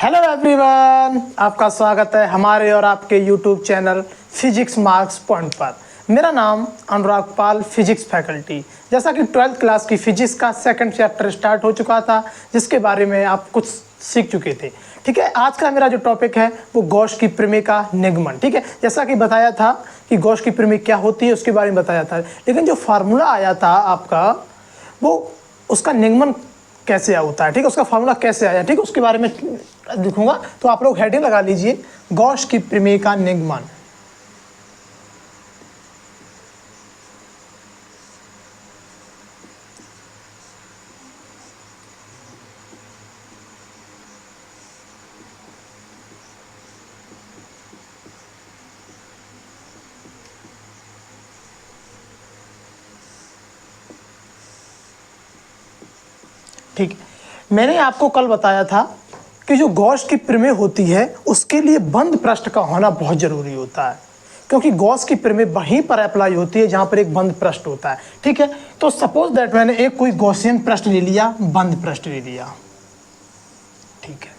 Hello everyone, आपका स्वागत है हमारे और आपके YouTube channel physics marks point पर। मेरा नाम अनुराग पाल, फिजिक्स फैकल्टी। जैसा कि 12th क्लास की फिजिक्स का सेकंड चैप्टर स्टार्ट हो चुका था, जिसके बारे में आप कुछ सीख चुके थे। ठीक है, आज का मेरा जो टॉपिक है वो गॉस की प्रमेय का निगमन। ठीक है, जैसा कि बताया था कि गॉस की प्रमेय क्या होती है उसके बारे में बताया था, लेकिन जो फार्मूला आया था आपका वो उसका निगमन कैसे होता है। ठीक है, उसका फार्मूला कैसे आया, ठीक है, उसके बारे में लिखूंगा। तो आप लोग हेडिंग लगा लीजिए, गॉस की प्रमेय का निगमन। ठीक है, मैंने आपको कल बताया था कि जो गॉस की प्रमेय होती है उसके लिए बंद पृष्ठ का होना बहुत जरूरी होता है, क्योंकि गॉस की प्रमेय वहीं पर अप्लाई होती है जहां पर एक बंद पृष्ठ होता है। ठीक है, तो सपोज दैट मैंने एक कोई गॉसियन पृष्ठ ले लिया, बंद पृष्ठ ले लिया। ठीक है,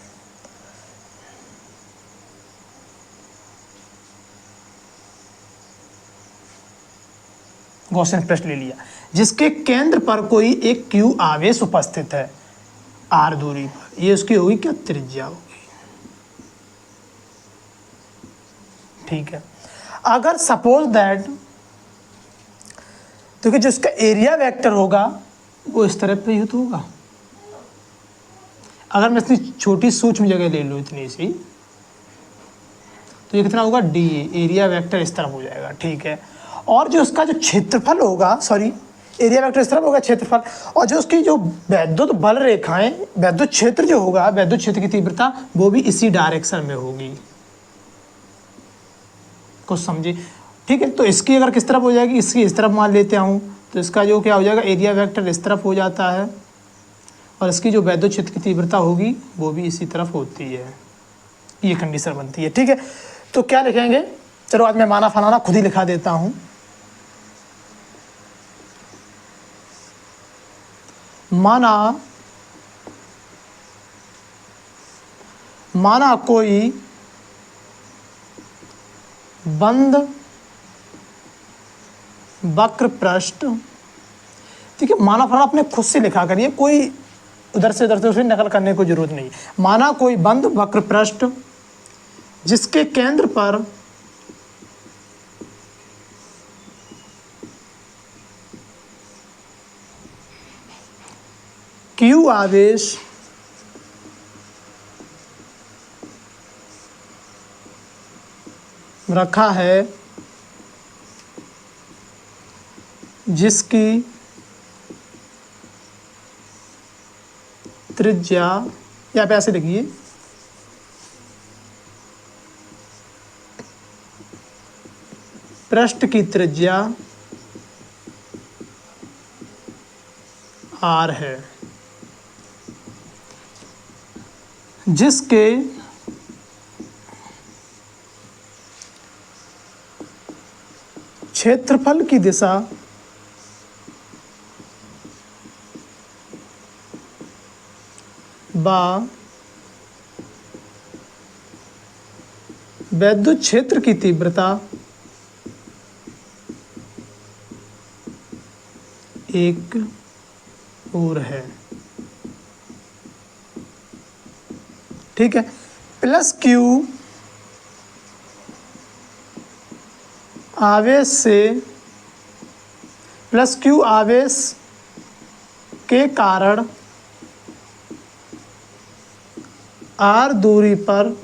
गॉसियन पृष्ठ ले लिया जिसके केंद्र पर कोई एक क्यू आवेश उपस्थित है आर दूरी पर। ये उसकी होगी क्या, त्रिज्या होगी। ठीक है, अगर सपोज दैट देखिए जो इसका एरिया वेक्टर होगा वो इस तरफ पे युक्त होगा। अगर मैं इतनी छोटी सूक्ष्म जगह ले लूँ इतनी सी, तो ये कितना होगा, डी, एरिया वेक्टर इस तरफ हो जाएगा। ठीक है, और जो उसका जो क्षेत्रफल होगा, सॉरी एरिया वेक्टर इस तरफ होगा, क्षेत्रफल, और जो उसकी जो वैद्युत बल रेखाएं, वैद्युत क्षेत्र जो होगा, वैद्युत क्षेत्र की तीव्रता वो भी इसी डायरेक्शन में होगी। कुछ समझे। ठीक है, तो इसकी अगर किस तरफ हो जाएगी, इसकी इस तरफ मान लेते हूँ, तो इसका जो क्या हो जाएगा, एरिया वेक्टर इस तरफ हो जाता है, और इसकी जो वैद्युत क्षेत्र की तीव्रता होगी वो भी इसी तरफ होती है। ये कंडीशन बनती है। ठीक है, तो क्या लिखेंगे, चलो आज मैं माना फलाना खुद ही लिखा देता हूँ। माना कोई बंद वक्र पृष्ठ। ठीक है, माना फलाना अपने खुद से लिखा करिए, कोई उधर से नकल करने की जरूरत नहीं। माना कोई बंद वक्र पृष्ठ जिसके केंद्र पर क्यू आवेश रखा है, जिसकी त्रिज्या, या पे ऐसे लिखिए, पृष्ठ की त्रिज्या आर है, जिसके क्षेत्रफल की दिशा व वैद्युत क्षेत्र की तीव्रता एक और है। ठीक है, प्लस क्यू आवेश से, प्लस क्यू आवेश के कारण आर दूरी पर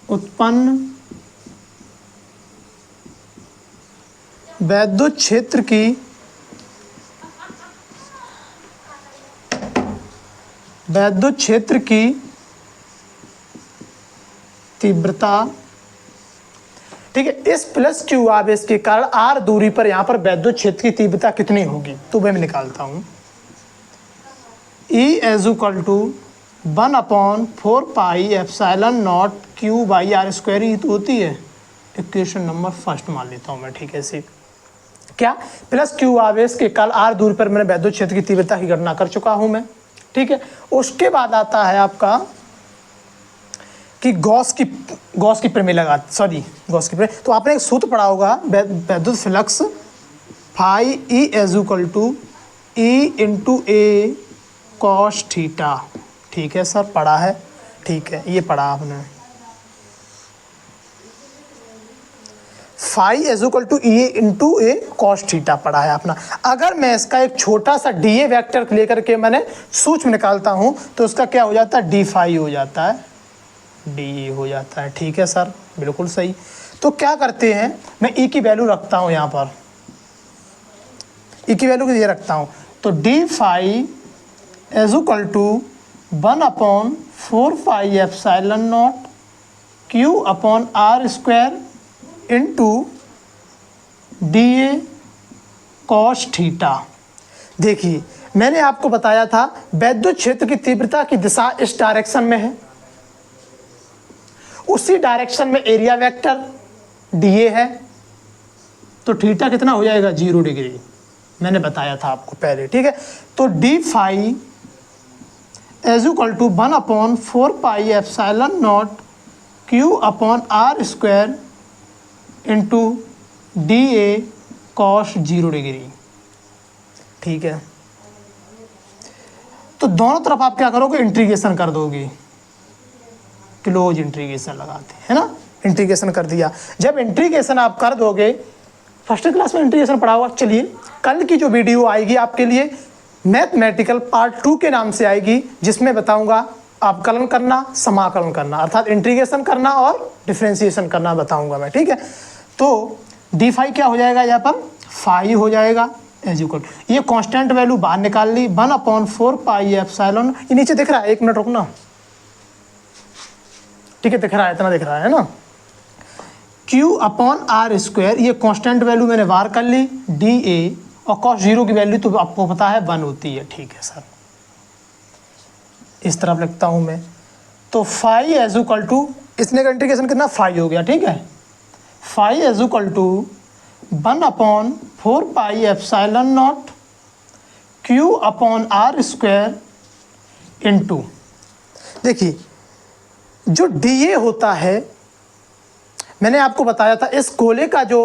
उत्पन्न वैद्युत क्षेत्र की तीव्रता। ठीक है, इस प्लस क्यू आवेश के कारण आर दूरी पर यहाँ पर वैद्युत क्षेत्र की तीव्रता कितनी होगी, तो मैं निकालता हूँ। E is equal to 1/4 pi epsilon not q by r square ही तो होती है। इक्वेशन नंबर फर्स्ट मान लेता हूँ मैं। ठीक है, इसे क्या, प्लस क्यू आवेश के काल आर दूरी पर मैंने वैद्युत क्षेत्र की तीव्रता की गणना कर चुका हूँ मैं। ठीक है। उसके बाद आता है आपका कि गॉस की प्रमेय गॉस की प्रमेय। तो आपने एक सूत्र पढ़ा होगा वैद्युत flux phi E is equal to E into A cos theta. ठीक है सर, पढ़ा है, ठीक है, ये पढ़ा आपने। Phi is equal to E into A cos theta पढ़ा है अपना। अगर मैं इसका एक छोटा सा डी ए वैक्टर लेकर के मैंने सूक्ष्म निकालता हूँ तो उसका क्या हो जाता है, डी फाई हो जाता है, डी ए हो जाता है। ठीक है सर, बिल्कुल सही। तो क्या करते हैं, मैं ई की वैल्यू रखता हूँ यहाँ पर, ई की वैल्यू ये रखता हूँ, तो d phi is equal to 1/4 pi epsilon not q upon r square into d A cos theta. देखिए मैंने आपको बताया था वैद्युत क्षेत्र की तीव्रता की दिशा इस डायरेक्शन में है, उसी डायरेक्शन में एरिया वेक्टर डी ए है, तो थीटा कितना हो जाएगा, 0 डिग्री। मैंने बताया था आपको पहले, ठीक है। तो d phi is equal to 1/4 pi epsilon not q upon r square into d A cos 0 degree. ठीक है, तो दोनों तरफ आप क्या करोगे, इंटीग्रेशन कर दोगे, क्लोज इंटीग्रेशन लगाते हैं ना, इंटीग्रेशन कर दिया। जब इंटीग्रेशन आप कर दोगे, फर्स्ट क्लास में इंटीग्रेशन पढ़ा हुआ। चलिए कल की जो वीडियो आएगी आपके लिए मैथमेटिकल पार्ट 2 के नाम से आएगी, जिसमें बताऊंगा अवकलन करना, समाकलन करना, अर्थात इंटीग्रेशन करना और डिफरेंशिएशन करना बताऊंगा मैं, ठीक है। तो डी फाई क्या हो जाएगा, यहाँ पर फाई हो जाएगा एज इक्वल, ये कांस्टेंट वैल्यू बाहर निकाल ली, 1/4 पाई एप्सिलॉन, ये नीचे दिख रहा है, 1 मिनट रुकना, ठीक है, दिख रहा है, इतना दिख रहा है ना, Q अपॉन आर स्क्वायर, ये कांस्टेंट वैल्यू मैंने बाहर कर ली, डी ए, और कॉस 0 की वैल्यू तो आपको पता है 1 होती है। ठीक है सर, इस तरफ लिखता हूँ मैं, तो फाई एज इक्वल टू, इसने का इंटीग्रेशन कितना, फाई हो गया, ठीक है, phi is equal to 1/4 pi epsilon naught Q upon r square into, देखिए जो डी ए होता है, मैंने आपको बताया था इस गोले का जो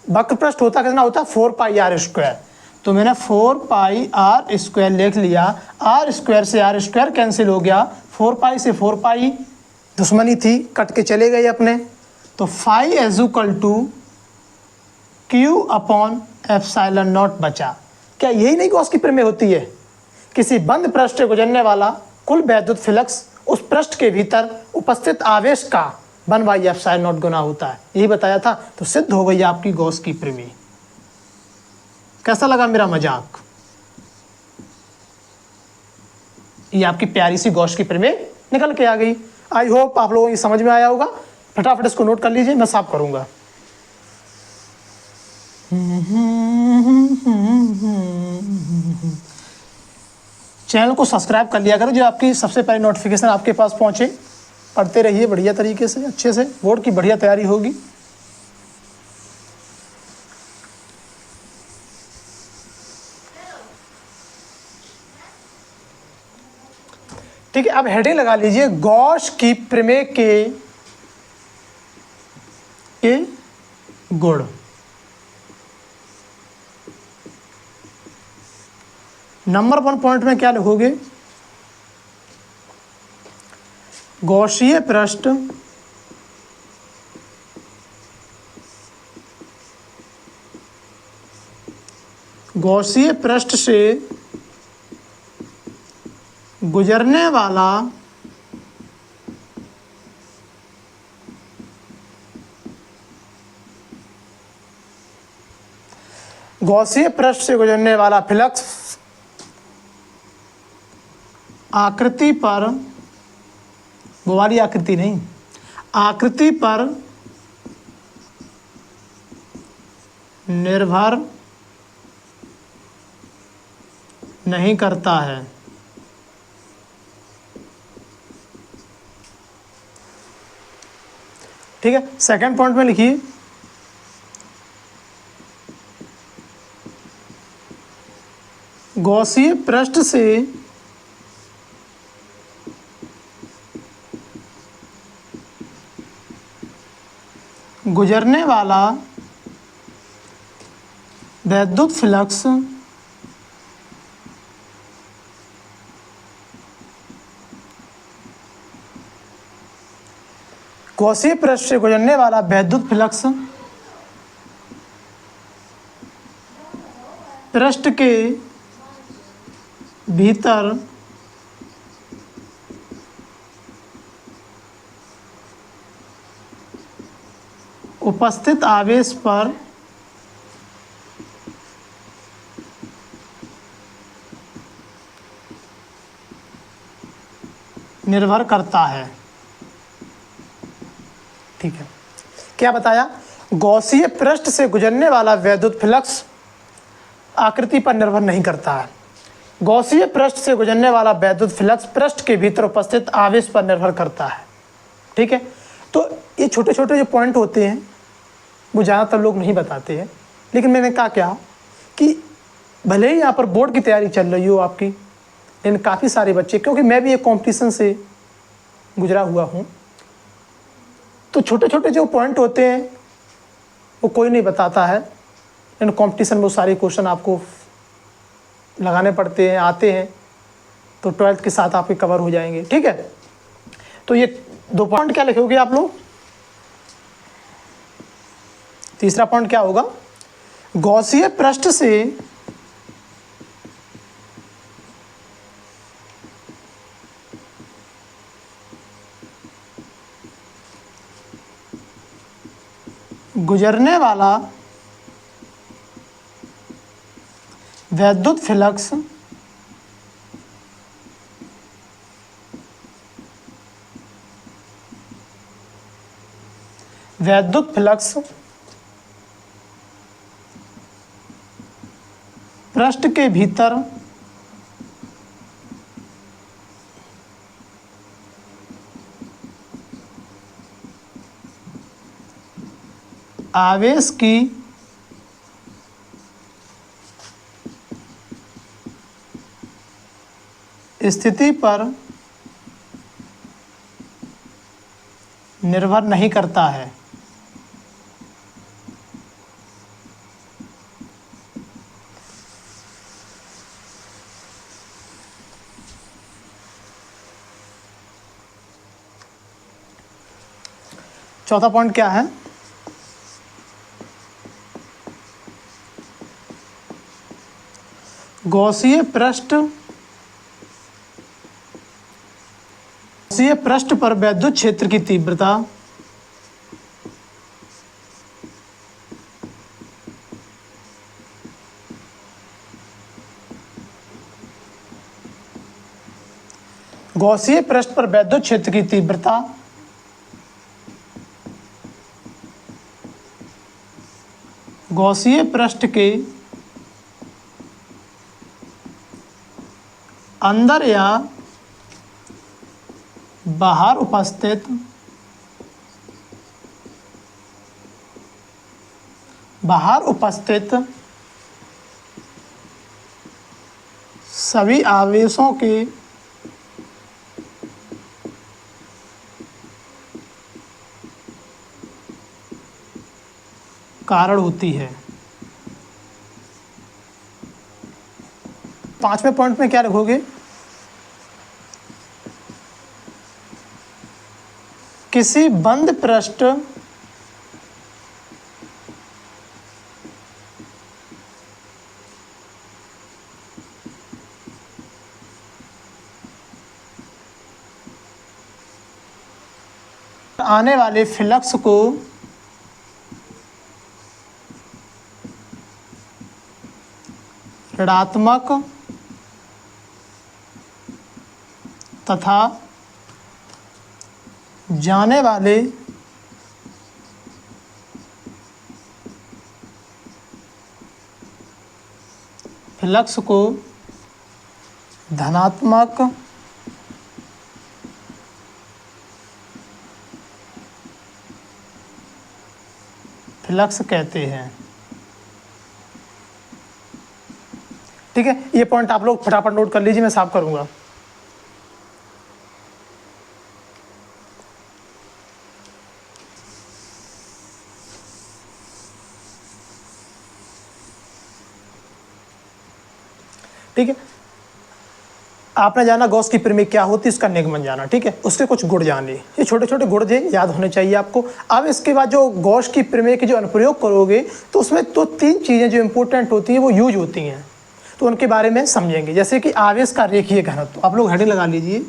वक्र पृष्ठ होता है कितना होता है, 4 पाई आर स्क्वायर, तो मैंने 4 पाई आर स्क्वायर लिख लिया, आर स्क्वायर से आर स्क्वायर कैंसिल हो गया, 4 पाई से 4 पाई दुश्मनी थी, कट के चले गए अपने, तो phi is equal to q upon epsilon naught बचा। क्या यही नहीं गॉस की प्रमेय होती है, किसी बंद पृष्ठ से गुजरने वाला कुल वैद्युत फ्लक्स उस पृष्ठ के भीतर उपस्थित आवेश का 1/एप्सिलॉन नॉट गुना होता है, यही बताया था। तो सिद्ध हो गई आपकी गॉस की प्रमेय। कैसा लगा मेरा मजाक, ये आपकी प्यारी सी गॉस की प्रमेय निकल के आ गई। आई होप आप लोगों को समझ में आया होगा, फटाफट इसको नोट कर लीजिए, मैं साफ करूंगा। चैनल को सब्सक्राइब कर लिया करो, जो आपकी सबसे पहले नोटिफिकेशन आपके पास पहुंचे। पढ़ते रहिए बढ़िया तरीके से, अच्छे से, बोर्ड की बढ़िया तैयारी होगी। ठीक है, अब हेडिंग लगा लीजिए, गॉस की प्रमेय के गुण। नंबर 1 पॉइंट में क्या लिखोगे, गॉसीय पृष्ठ गॉसीय पृष्ठ से गुजरने वाला गॉसीय पृष्ठ से गुजरने वाला फ्लक्स आकृति पर, वो वाली आकृति नहीं, आकृति पर निर्भर नहीं करता है। ठीक है, सेकंड पॉइंट में लिखिए, गॉसीय पृष्ठ से गुजरने वाला वैद्युत फ्लक्स गॉसीय पृष्ठ से गुजरने वाला वैद्युत फ्लक्स पृष्ठ के भीतर उपस्थित आवेश पर निर्भर करता है। ठीक है, क्या बताया? गॉसीय पृष्ठ से गुजरने वाला वैद्युत फ्लक्स आकृति पर निर्भर नहीं करता है। गॉसीय पृष्ठ से गुजरने वाला वैद्युत फ्लक्स पृष्ठ के भीतर उपस्थित आवेश पर निर्भर करता है। ठीक है, तो ये छोटे छोटे जो पॉइंट होते हैं वो ज़्यादातर लोग नहीं बताते हैं, लेकिन मैंने कहा क्या कि भले ही यहाँ पर बोर्ड की तैयारी चल रही हो आपकी, लेकिन काफ़ी सारे बच्चे, क्योंकि मैं भी एक कंपटीशन से गुजरा हुआ हूँ, तो छोटे छोटे जो पॉइंट होते हैं वो कोई नहीं बताता है, लेकिन कंपटीशन में वो सारे क्वेश्चन आपको लगाने पड़ते हैं, आते हैं, तो 12th के साथ आपके कवर हो जाएंगे। ठीक है, तो ये 2 पॉइंट क्या लिखोगे आप लोग? तीसरा पॉइंट क्या होगा? गॉसीय पृष्ठ से गुजरने वाला वैद्युत फ्लक्स पृष्ठ के भीतर आवेश की स्थिति पर निर्भर नहीं करता है। चौथा पॉइंट क्या है? गॉसीय पृष्ठ पर वैद्युत क्षेत्र की तीव्रता गॉसीय पृष्ठ पर वैद्युत क्षेत्र की तीव्रता गॉसीय पृष्ठ के अंदर या बाहर उपस्थित सभी आवेशों के कारण होती है। 5वें पॉइंट में क्या लिखोगे? किसी बंद पृष्ठ आने वाले फ्लक्स को ऋणात्मक तथा जाने वाले फ्लक्स को धनात्मक फ्लक्स कहते हैं। ठीक है, ये पॉइंट आप लोग फटाफट नोट कर लीजिए, मैं साफ करूंगा। ठीक है। आपने जाना गॉस की प्रमेय क्या होती है, इसका निगमन जाना, ठीक है। उसके कुछ गुण जाने, ये छोटे छोटे गुण जो याद होने चाहिए आपको। अब इसके बाद जो गॉस की प्रमेय के जो अनुप्रयोग करोगे तो उसमें तो 3 चीज़ें जो इंपॉर्टेंट होती हैं वो यूज होती हैं, तो उनके बारे में समझेंगे। जैसे कि आवेश का रेखीय घनत्व, आप लोग हेडिंग लगा लीजिए।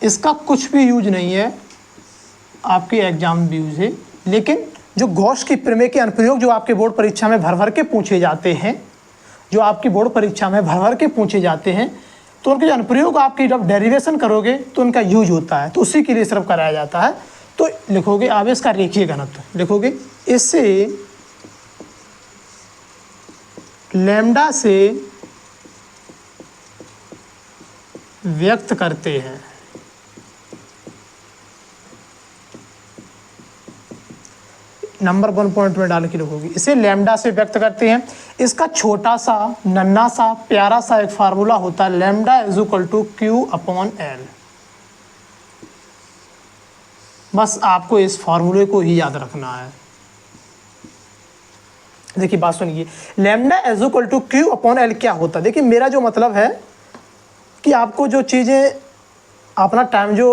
इसका कुछ भी यूज नहीं है, आपके एग्जाम में भी यूज है, लेकिन जो गॉस की प्रमेय के अनुप्रयोग जो आपके बोर्ड परीक्षा में भर भर के पूछे जाते हैं, जो आपकी बोर्ड परीक्षा में भर भर के पूछे जाते हैं, तो उनके अनुप्रयोग आपकी जब डेरिवेशन करोगे तो उनका यूज होता है, तो उसी के लिए सिर्फ कराया जाता है। तो लिखोगे आवेश का रेखीय घनत्व, लिखोगे इससे लैम्डा से व्यक्त करते हैं। नंबर 1 पॉइंट में डाल के लिखोगे, इसे लैम्डा से व्यक्त करते हैं। इसका छोटा सा नन्ना सा प्यारा सा एक फार्मूला होता है, lambda is equal to q upon L. बस आपको इस फार्मूले को ही याद रखना है। देखिए बात सुनिए, lambda is equal to q upon L क्या होता है। देखिए मेरा जो मतलब है कि आपको जो चीज़ें अपना टाइम जो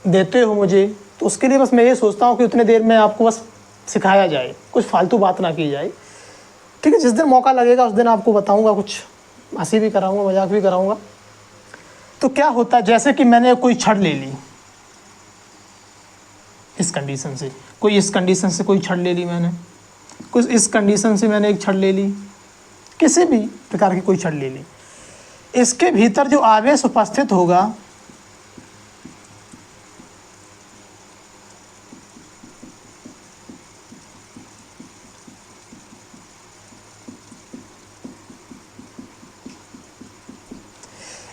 देते हो मुझे, तो उसके लिए बस मैं ये सोचता हूँ कि उतने देर में आपको बस सिखाया जाए, कुछ फालतू बात ना की जाए, ठीक है। जिस दिन मौका लगेगा उस दिन आपको बताऊँगा, कुछ हंसी भी कराऊँगा, मजाक भी कराऊँगा। तो क्या होता है, जैसे कि मैंने कोई छड़ ले ली इस कंडीशन से, कोई इस कंडीशन से कोई छड़ ले ली मैंने, कुछ इस कंडीशन से मैंने एक छड़ ले ली, किसी भी प्रकार की कोई छड़ ले ली। इसके भीतर जो आवेश उपस्थित होगा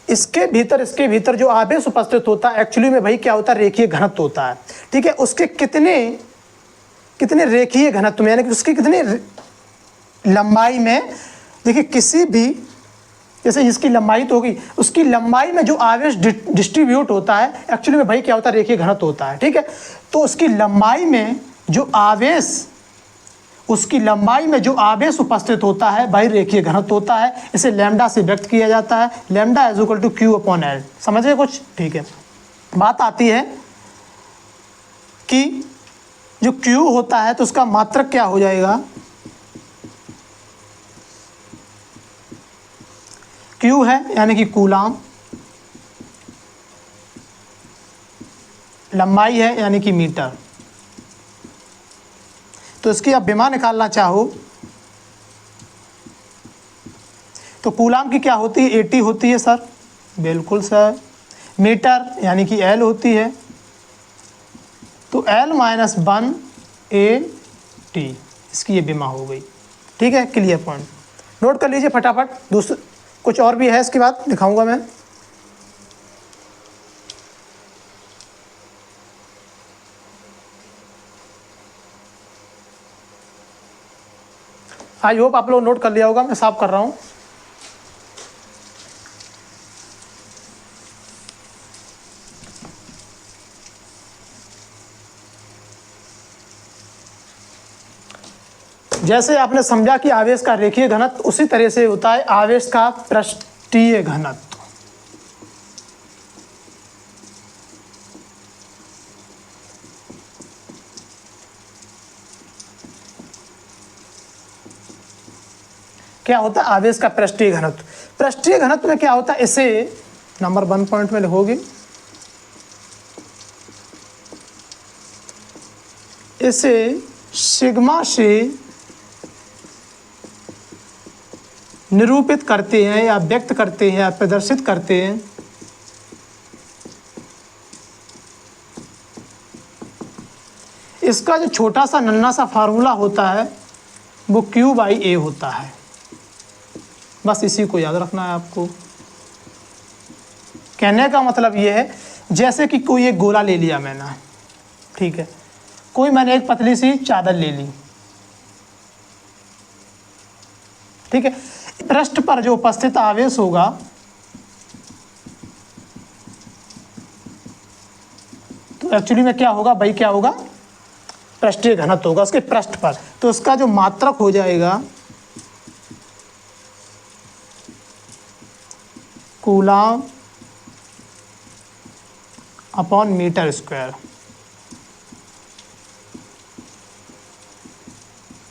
इसके भीतर जो आवेश उपस्थित होता है एक्चुअली में भाई क्या होता है, रेखीय घनत्व होता है, ठीक है। उसके कितने रेखीय घनत्व में, यानी कि उसकी कितनी लंबाई में, देखिए किसी भी, जैसे इसकी लंबाई तो होगी, उसकी लंबाई में जो आवेश डिस्ट्रीब्यूट होता है एक्चुअली में भाई क्या होता है, रेखीय घनत्व होता है, ठीक है। तो उसकी लंबाई में जो आवेश उपस्थित होता है भाई रेखीय घनत्व होता है। इसे लैम्डा से व्यक्त किया जाता है, lambda is equal to q upon L. समझ गए कुछ, ठीक है। बात आती है कि जो क्यू होता है तो उसका मात्रक क्या हो जाएगा, क्यू है यानी कि कूलाम, लंबाई है यानी कि मीटर। तो इसकी आप विमा निकालना चाहो तो कूलाम की क्या होती है, 80 होती है सर, बिल्कुल सर। मीटर यानी कि एल होती है, तो एल माइनस 1 AT, इसकी ये विमा हो गई, ठीक है। क्लियर पॉइंट नोट कर लीजिए फटाफट। दूसरा कुछ और भी है इसके बाद दिखाऊंगा मैं। आई होप आप लोग नोट कर लिया होगा, मैं साफ कर रहा हूँ। जैसे आपने समझा कि आवेश का रेखीय घनत्व, उसी तरह से होता है आवेश का पृष्ठीय घनत्व। क्या होता है आवेश का पृष्ठीय घनत्व। पृष्ठीय घनत्व में क्या होता है, इसे नंबर 1 पॉइंट में लिखोगे, इसे सिग्मा से निरूपित करते हैं या व्यक्त करते हैं या प्रदर्शित करते हैं इसका जो छोटा सा नन्ना सा फार्मूला होता है वो Q/A होता है। बस इसी को याद रखना है आपको। कहने का मतलब ये है, जैसे कि कोई एक गोला ले लिया मैंने, ठीक है, कोई मैंने एक पतली सी चादर ले ली, ठीक है। पृष्ठ पर जो उपस्थित आवेश होगा तो एक्चुअली में क्या होगा भाई, क्या होगा, पृष्ठीय घनत्व होगा उसके पृष्ठ पर, तो उसका जो मात्रक हो जाएगा coulomb upon metre square,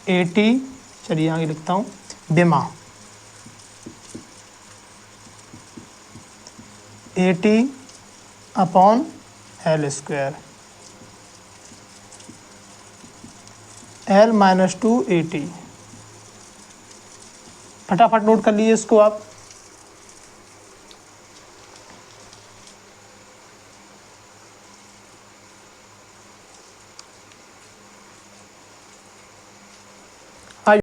AT, चलिए आगे लिखता हूँ, विमा AT upon L square, L -2 AT। फटाफट नोट कर लीजिए इसको आप।